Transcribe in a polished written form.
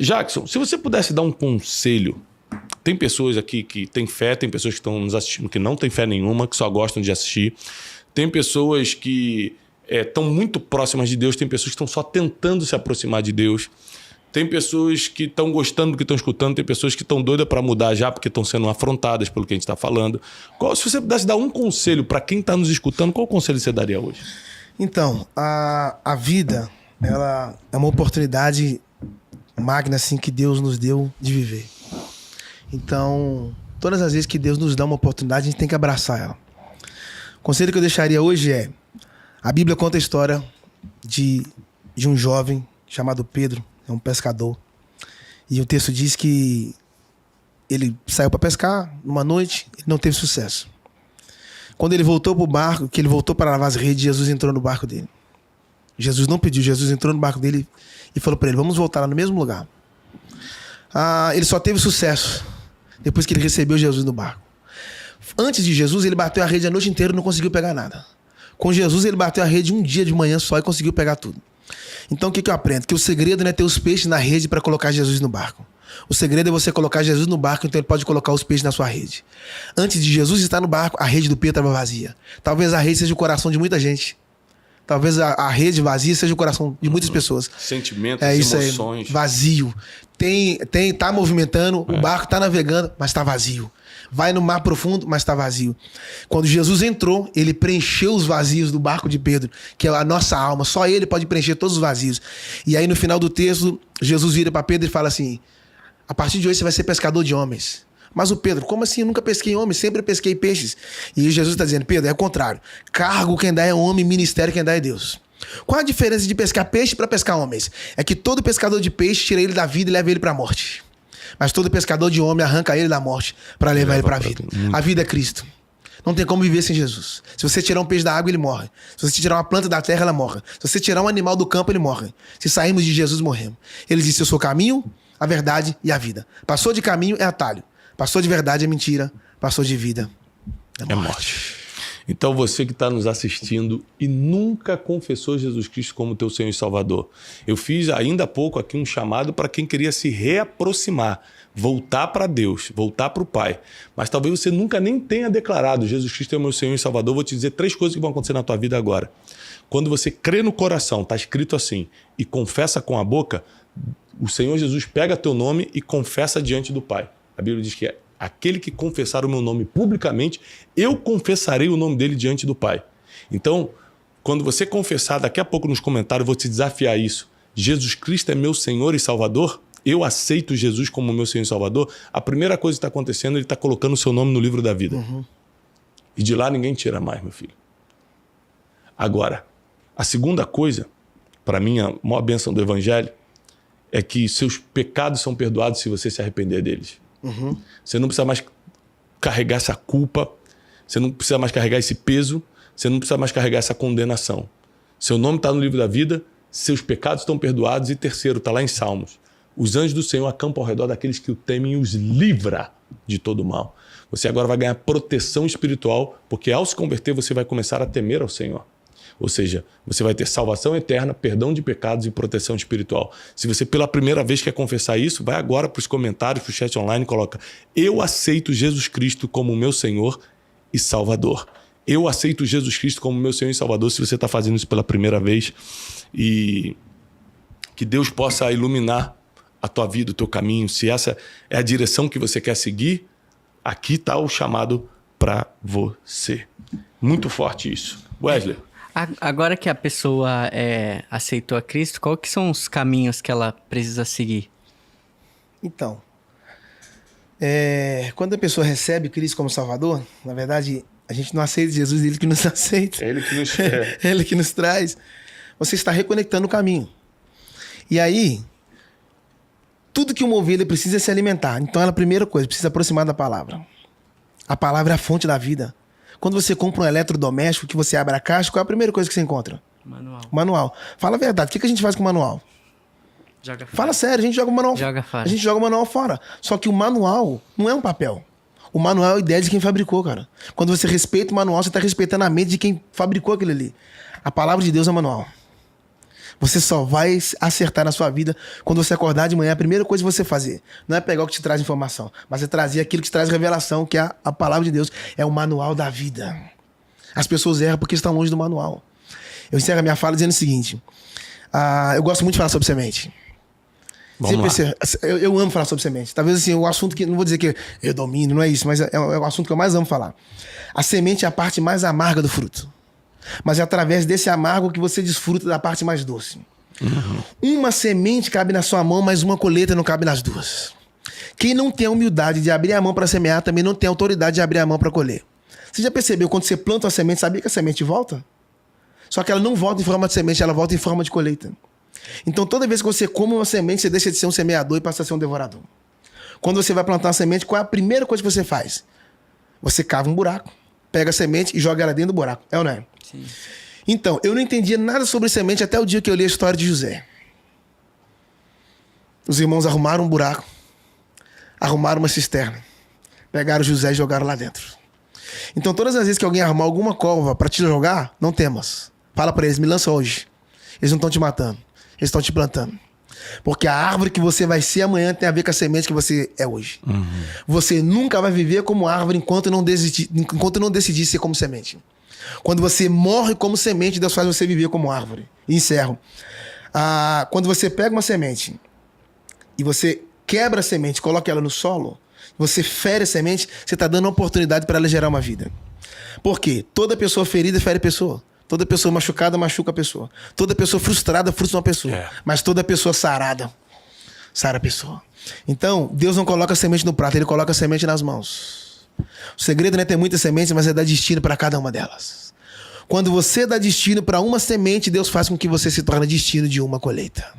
Jackson, se você pudesse dar um conselho, tem pessoas aqui que têm fé, tem pessoas que estão nos assistindo que não têm fé nenhuma, que só gostam de assistir, tem pessoas que estão muito próximas de Deus, tem pessoas que estão só tentando se aproximar de Deus, tem pessoas que estão gostando do que estão escutando, tem pessoas que estão doidas para mudar já porque estão sendo afrontadas pelo que a gente está falando. Se você pudesse dar um conselho para quem está nos escutando, qual conselho você daria hoje? Então, a vida, ela é uma oportunidade magna assim, que Deus nos deu de viver. Então, todas as vezes que Deus nos dá uma oportunidade, a gente tem que abraçar ela. O conselho que eu deixaria hoje é: a Bíblia conta a história de um jovem chamado Pedro, é um pescador. E o texto diz que ele saiu para pescar numa noite e não teve sucesso. Quando ele voltou para o barco, que ele voltou para lavar as redes, Jesus entrou no barco dele. Jesus não pediu, Jesus entrou no barco dele e falou para ele: vamos voltar lá no mesmo lugar. Ele só teve sucesso depois que ele recebeu Jesus no barco. Antes de Jesus, ele bateu a rede a noite inteira e não conseguiu pegar nada. Com Jesus, ele bateu a rede um dia de manhã só e conseguiu pegar tudo. Então, o que eu aprendo? Que o segredo não é ter os peixes na rede para colocar Jesus no barco. O segredo é você colocar Jesus no barco, então ele pode colocar os peixes na sua rede. Antes de Jesus estar no barco, a rede do Pedro estava vazia. Talvez a rede seja o coração de muita gente. Talvez a rede vazia seja o coração de muitas pessoas. Sentimentos, emoções. Vazio. Tá movimentando, o barco tá navegando, mas tá vazio. Vai no mar profundo, mas tá vazio. Quando Jesus entrou, ele preencheu os vazios do barco de Pedro, que é a nossa alma. Só ele pode preencher todos os vazios. E aí no final do texto, Jesus vira para Pedro e fala assim: a partir de hoje você vai ser pescador de homens. Mas o Pedro: como assim? Eu nunca pesquei homens, sempre pesquei peixes. E Jesus está dizendo: Pedro, é o contrário. Cargo quem dá é homem, ministério quem dá é Deus. Qual a diferença de pescar peixe para pescar homens? É que todo pescador de peixe tira ele da vida e leva ele para a morte. Mas todo pescador de homem arranca ele da morte para levar ele para a vida. A vida é Cristo. Não tem como viver sem Jesus. Se você tirar um peixe da água, ele morre. Se você tirar uma planta da terra, ela morre. Se você tirar um animal do campo, ele morre. Se sairmos de Jesus, morremos. Ele disse: eu sou o caminho, a verdade e a vida. Passou de caminho é atalho. Passou de verdade é mentira. Passou de vida é morte. Então você que está nos assistindo e nunca confessou Jesus Cristo como teu Senhor e Salvador, eu fiz ainda há pouco aqui um chamado para quem queria se reaproximar, voltar para Deus, voltar para o Pai. Mas talvez você nunca nem tenha declarado: Jesus Cristo é o meu Senhor e Salvador. Vou te dizer 3 coisas que vão acontecer na tua vida agora. Quando você crê no coração, está escrito assim, e confessa com a boca, o Senhor Jesus pega teu nome e confessa diante do Pai. A Bíblia diz que aquele que confessar o meu nome publicamente, eu confessarei o nome dele diante do Pai. Então, quando você confessar, daqui a pouco nos comentários, eu vou te desafiar isso: Jesus Cristo é meu Senhor e Salvador, eu aceito Jesus como meu Senhor e Salvador. A primeira coisa que está acontecendo, ele está colocando o seu nome no livro da vida. E de lá ninguém tira mais, meu filho. Agora, a segunda coisa, para mim, a maior bênção do Evangelho, é que seus pecados são perdoados se você se arrepender deles. Você não precisa mais carregar essa culpa, você não precisa mais carregar esse peso, você não precisa mais carregar essa condenação. Seu nome está no livro da vida, seus pecados estão perdoados. E terceiro, está lá em Salmos: os anjos do Senhor acampam ao redor daqueles que o temem e os livra de todo mal. Você agora vai ganhar proteção espiritual, porque ao se converter você vai começar a temer ao Senhor. Ou seja, você vai ter salvação eterna, perdão de pecados e proteção espiritual. Se você pela primeira vez quer confessar isso, vai agora para os comentários, para o chat online e coloca: eu aceito Jesus Cristo como meu Senhor e Salvador. Eu aceito Jesus Cristo como meu Senhor e Salvador, se você está fazendo isso pela primeira vez. E que Deus possa iluminar a tua vida, o teu caminho. Se essa é a direção que você quer seguir, aqui está o chamado para você. Muito forte isso. Wesley. Agora que a pessoa aceitou a Cristo, qual que são os caminhos que ela precisa seguir? Então, quando a pessoa recebe Cristo como Salvador, na verdade, a gente não aceita Jesus, Ele que nos aceita. É Ele que nos Ele que nos traz. Você está reconectando o caminho. E aí, tudo que uma ovelha precisa é se alimentar. Então, ela, a primeira coisa, precisa aproximar da palavra. A palavra é a fonte da vida. Quando você compra um eletrodoméstico, que você abre a caixa, qual é a primeira coisa que você encontra? Manual. Fala a verdade. O que a gente faz com o manual? Joga fora. Fala sério, a gente joga o manual. Joga fora. A gente joga o manual fora. Só que o manual não é um papel. O manual é a ideia de quem fabricou, cara. Quando você respeita o manual, você está respeitando a mente de quem fabricou aquilo ali. A palavra de Deus é o manual. Você só vai acertar na sua vida quando você acordar de manhã. A primeira coisa que você fazer não é pegar o que te traz informação, mas é trazer aquilo que te traz revelação, que é a palavra de Deus. É o manual da vida. As pessoas erram porque estão longe do manual. Eu encerro a minha fala dizendo o seguinte. Eu gosto muito de falar sobre semente. Eu amo falar sobre semente. Talvez assim, o assunto que... Não vou dizer que eu domino, não é isso, mas é o assunto que eu mais amo falar. A semente é a parte mais amarga do fruto. Mas é através desse amargo que você desfruta da parte mais doce. Uma semente cabe na sua mão, mas uma colheita não cabe nas duas. Quem não tem a humildade de abrir a mão para semear, também não tem a autoridade de abrir a mão para colher. Você já percebeu, quando você planta uma semente, sabia que a semente volta? Só que ela não volta em forma de semente, ela volta em forma de colheita. Então toda vez que você come uma semente, você deixa de ser um semeador e passa a ser um devorador. Quando você vai plantar uma semente, qual é a primeira coisa que você faz? Você cava um buraco, pega a semente e joga ela dentro do buraco. É ou não é? Sim. Então, eu não entendia nada sobre semente até o dia que eu li a história de José. Os irmãos arrumaram um buraco, arrumaram uma cisterna, pegaram José e jogaram lá dentro. Então, todas as vezes que alguém arrumar alguma cova para te jogar, não temas. Fala para eles, me lança hoje. Eles não estão te matando, eles estão te plantando. Porque a árvore que você vai ser amanhã tem a ver com a semente que você é hoje. Você nunca vai viver como árvore enquanto não decidir ser como semente. Quando você morre como semente, Deus faz você viver como árvore. E encerro. Quando você pega uma semente e você quebra a semente, coloca ela no solo, você fere a semente, você está dando uma oportunidade para ela gerar uma vida. Por quê? Toda pessoa ferida fere a pessoa. Toda pessoa machucada machuca a pessoa. Toda pessoa frustrada frustra uma pessoa. Mas toda pessoa sarada sara a pessoa. Então, Deus não coloca a semente no prato, Ele coloca a semente nas mãos. O segredo não é ter muitas sementes, mas é dar destino para cada uma delas. Quando você dá destino para uma semente, Deus faz com que você se torne destino de uma colheita.